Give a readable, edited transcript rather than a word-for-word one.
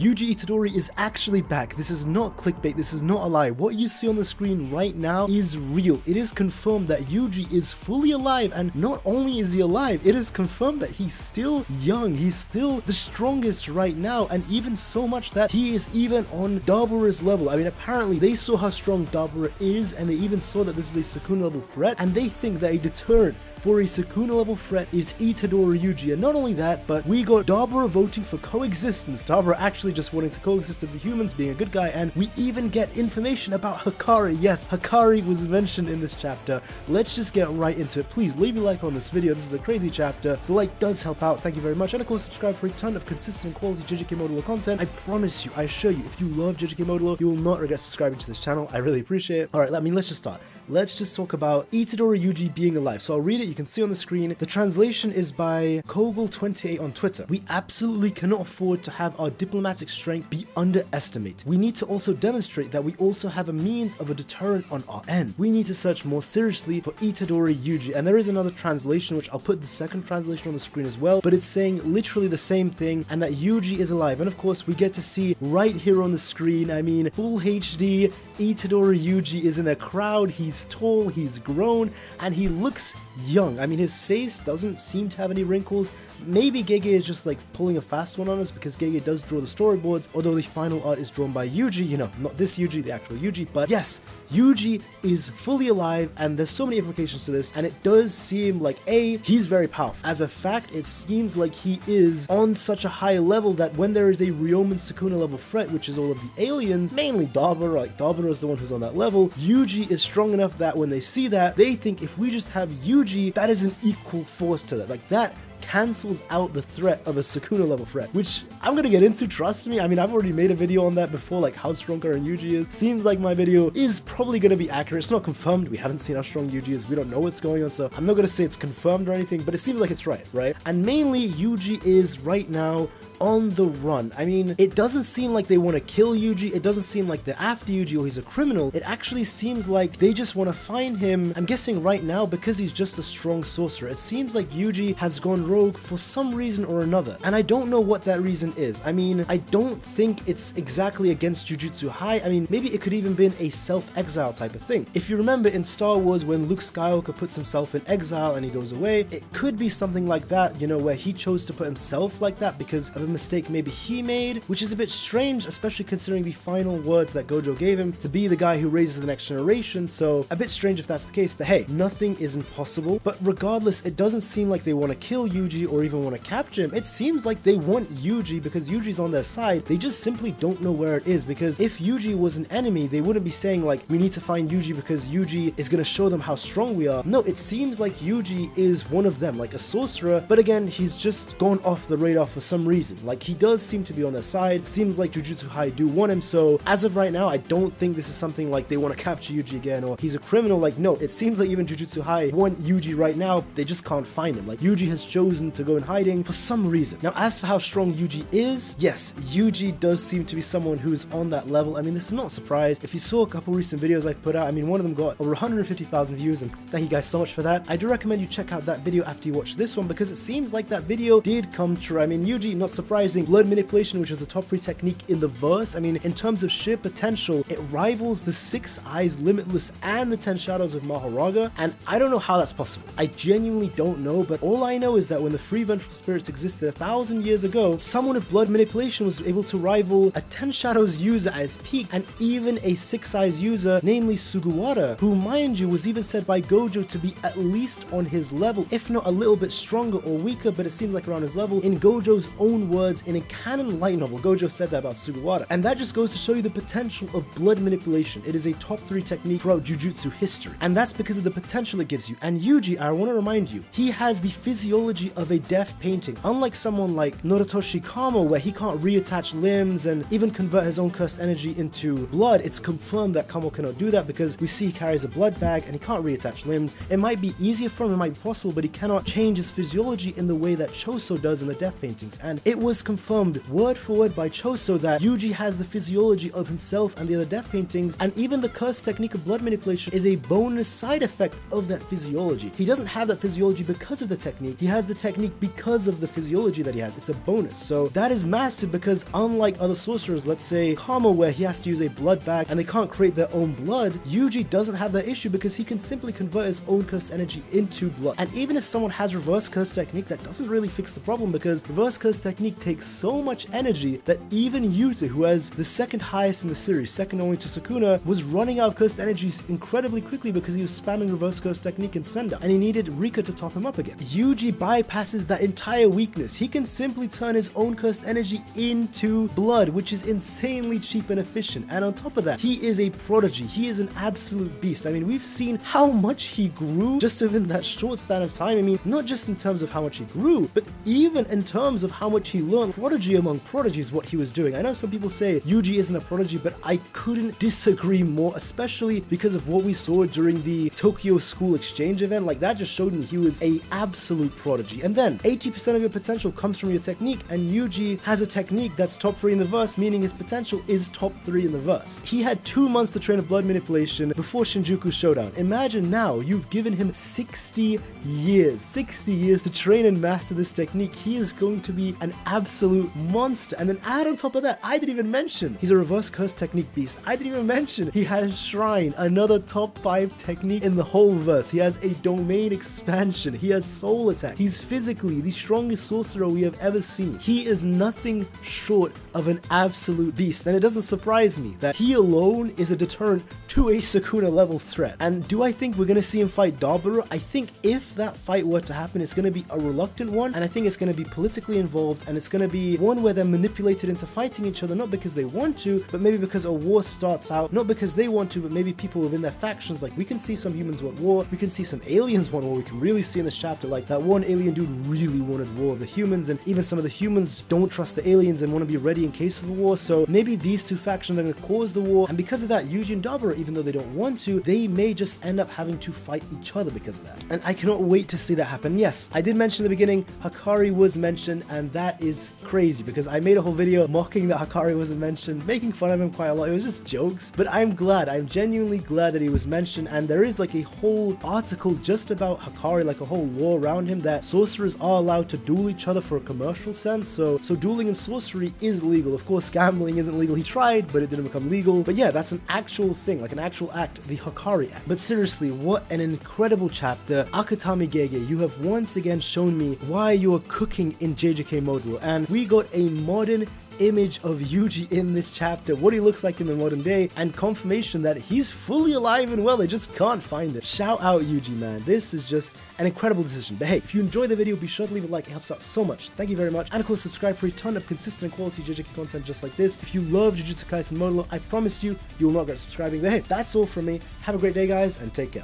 Yuji Itadori is actually back. This is not clickbait, this is not a lie. What you see on the screen right now is real. It is confirmed that Yuji is fully alive, and not only is he alive, it is confirmed that he's still young, he's still the strongest right now, and even so much that he is even on Dabura's level. I mean, apparently they saw how strong Dabura is, and they even saw that this is a Sukuna level threat, and they think that a deterrent for a Sukuna level threat is Itadori Yuji. And not only that, but we got Dabura voting for coexistence, Dabura actually just wanting to coexist with the humans, being a good guy, and we even get information about Hikari. Yes, Hikari was mentioned in this chapter. Let's just get right into it. Please leave a like on this video. This is a crazy chapter. The like does help out. Thank you very much. And of course, subscribe for a ton of consistent and quality JJK Modulo content. I promise you, I assure you, if you love JJK Modulo, you will not regret subscribing to this channel. I really appreciate it. Alright, let's just start. Let's just talk about Itadori Yuji being alive. So I'll read it. You can see on the screen. The translation is by Kogel28 on Twitter. We absolutely cannot afford to have our diplomatic strength be underestimated. We need to also demonstrate that we also have a means of a deterrent on our end. We need to search more seriously for Itadori Yuji. And there is another translation, which I'll put the second translation on the screen as well, but it's saying literally the same thing, and that Yuji is alive. And of course, we get to see right here on the screen, I mean, full HD, Itadori Yuji is in a crowd. He's tall, he's grown, and he looks young. I mean, his face doesn't seem to have any wrinkles. Maybe Gege is just like pulling a fast one on us, because Gege does draw the storyboards, although the final art is drawn by Yuji, you know, not this Yuji, the actual Yuji. But yes, Yuji is fully alive, and there's so many implications to this, and it does seem like he's very powerful. As a fact, it seems like he is on such a high level that when there is a Ryomen Sukuna level threat, which is all of the aliens, mainly Dabura, like Dabura is the one who's on that level, Yuji is strong enough that when they see that, they think if we just have Yuji, that is an equal force to that. Like, that cancels out the threat of a Sukuna level threat, which I'm gonna get into, trust me. I mean, I've already made a video on that before, like how strong current Yuji is. Seems like my video is probably gonna be accurate. It's not confirmed, we haven't seen how strong Yuji is, we don't know what's going on, so I'm not gonna say it's confirmed or anything, but it seems like it's right? And mainly, Yuji is right now on the run. I mean, it doesn't seem like they want to kill Yuji, it doesn't seem like they're after Yuji or he's a criminal. It actually seems like they just want to find him, I'm guessing right now, because he's just a strong sorcerer. It seems like Yuji has gone rogue for some reason or another, and I don't know what that reason is. I mean, I don't think it's exactly against Jujutsu High. I mean, maybe it could even been a self-exile type of thing. If you remember in Star Wars, when Luke Skywalker puts himself in exile and he goes away, it could be something like that, you know, where he chose to put himself like that because of a mistake maybe he made, which is a bit strange, especially considering the final words that Gojo gave him to be the guy who raises the next generation. So a bit strange if that's the case, but hey, nothing is impossible. But regardless, it doesn't seem like they want to kill Yuji or even want to capture him. It seems like they want Yuji because Yuji's on their side. They just simply don't know where it is, because if Yuji was an enemy, they wouldn't be saying like, we need to find Yuji because Yuji is going to show them how strong we are. No, it seems like Yuji is one of them, like a sorcerer, but again, he's just gone off the radar for some reason. Like, he does seem to be on their side. Seems like Jujutsu High do want him, so as of right now, I don't think this is something like they want to capture Yuji again or he's a criminal. Like, no, it seems like even Jujutsu High want Yuji right now, they just can't find him. Like, Yuji has chosen to go in hiding for some reason. Now, as for how strong Yuji is, yes, Yuji does seem to be someone who's on that level. I mean, this is not a surprise. If you saw a couple recent videos I've put out, I mean, one of them got over 150,000 views, and thank you guys so much for that. I do recommend you check out that video after you watch this one, because it seems like that video did come true. I mean, Yuji, not surprising, blood manipulation, which is a top 3 technique in the verse. I mean, in terms of sheer potential, it rivals the 6 Eyes Limitless and the 10 Shadows of Mahoraga, and I don't know how that's possible. I genuinely don't know, but all I know is that when the 3 vengeful spirits existed 1,000 years ago, someone with blood manipulation was able to rival a 10 Shadows user at his peak, and even a 6 Eyes user, namely Sugawara, who, mind you, was even said by Gojo to be at least on his level, if not a little bit stronger or weaker, but it seems like around his level. In Gojo's own words, in a canon light novel, Gojo said that about Sugawara, and that just goes to show you the potential of blood manipulation. It is a top 3 technique throughout Jujutsu history, and that's because of the potential it gives you. And Yuji, I want to remind you, he has the physiology of a death painting, unlike someone like Noritoshi Kamo, where he can't reattach limbs and even convert his own cursed energy into blood. It's confirmed that Kamo cannot do that because we see he carries a blood bag and he can't reattach limbs. It might be easier for him, it might be possible, but he cannot change his physiology in the way that Choso does in the death paintings. And it was confirmed word for word by Choso that Yuji has the physiology of himself and the other death paintings, and even the cursed technique of blood manipulation is a bonus side effect of that physiology. He doesn't have that physiology because of the technique, he has the the technique because of the physiology that he has. It's a bonus. So that is massive because unlike other sorcerers, let's say Kama, where he has to use a blood bag and they can't create their own blood, Yuji doesn't have that issue because he can simply convert his own cursed energy into blood. And even if someone has reverse curse technique, that doesn't really fix the problem because reverse curse technique takes so much energy that even Yuta, who has the second highest in the series, second only to Sukuna, was running out of cursed energies incredibly quickly because he was spamming reverse curse technique in Senda, and he needed Rika to top him up again. Yuji bypasses that entire weakness. He can simply turn his own cursed energy into blood, which is insanely cheap and efficient. And on top of that, he is a prodigy. He is an absolute beast. I mean, we've seen how much he grew just within that short span of time. I mean, not just in terms of how much he grew, but even in terms of how much he learned. Prodigy among prodigies, what he was doing. I know some people say Yuji isn't a prodigy, but I couldn't disagree more, especially because of what we saw during the Tokyo School Exchange event. Like, that just showed me he was a absolute prodigy. And then 80% of your potential comes from your technique, and Yuji has a technique that's top 3 in the verse, meaning his potential is top 3 in the verse. He had 2 months to train a blood manipulation before Shinjuku Showdown. Imagine now you've given him 60 years to train and master this technique. He is going to be an absolute monster. And then add on top of that, I didn't even mention he's a reverse curse technique beast. I didn't even mention he has Shrine, another top 5 technique in the whole verse. He has a domain expansion. He has soul attack. He's physically the strongest sorcerer we have ever seen. He is nothing short of an absolute beast. And it doesn't surprise me that he alone is a deterrent to a Sukuna level threat. And do I think we're going to see him fight Dabura? I think if that fight were to happen, it's going to be a reluctant one, and I think it's going to be politically involved, and it's going to be one where they're manipulated into fighting each other, not because they want to, but maybe because a war starts out, not because they want to, but maybe people within their factions. Like, we can see some humans want war, we can see some aliens want war. We can really see in this chapter, like, that one alien dude really wanted war of the humans, and even some of the humans don't trust the aliens and want to be ready in case of a war. So maybe these two factions are going to cause the war, and because of that, Yuji and Dabura, even though they don't want to, they may just end up having to fight each other because of that. And I cannot wait to see that happen. Yes, I did mention in the beginning, Hakari was mentioned, and that is crazy because I made a whole video mocking that Hakari wasn't mentioned, making fun of him quite a lot. It was just jokes, but I'm glad, I'm genuinely glad that he was mentioned, and there is like a whole article just about Hakari, like a whole lore around him, that sorcerers are allowed to duel each other for a commercial sense. So dueling in sorcery is legal. Of course, gambling isn't legal. He tried, but it didn't become legal. But yeah, that's an actual thing, like an actual act, the Hakari act. But seriously, what an incredible chapter. AKUTAMI Gege, you have once again shown me why you are cooking in JJK Modulo, and we got a modern image of Yuji in this chapter, what he looks like in the modern day, and confirmation that he's fully alive and well. They just can't find it. Shout out Yuji, man. This is just an incredible decision. But hey, if you enjoyed the video, be sure to leave a like. It helps out so much. Thank you very much. And of course, subscribe for a ton of consistent and quality JJK content just like this. If you love Jujutsu Kaisen Modulo, I promise you, you will not regret subscribing. But hey, that's all from me. Have a great day, guys, and take care.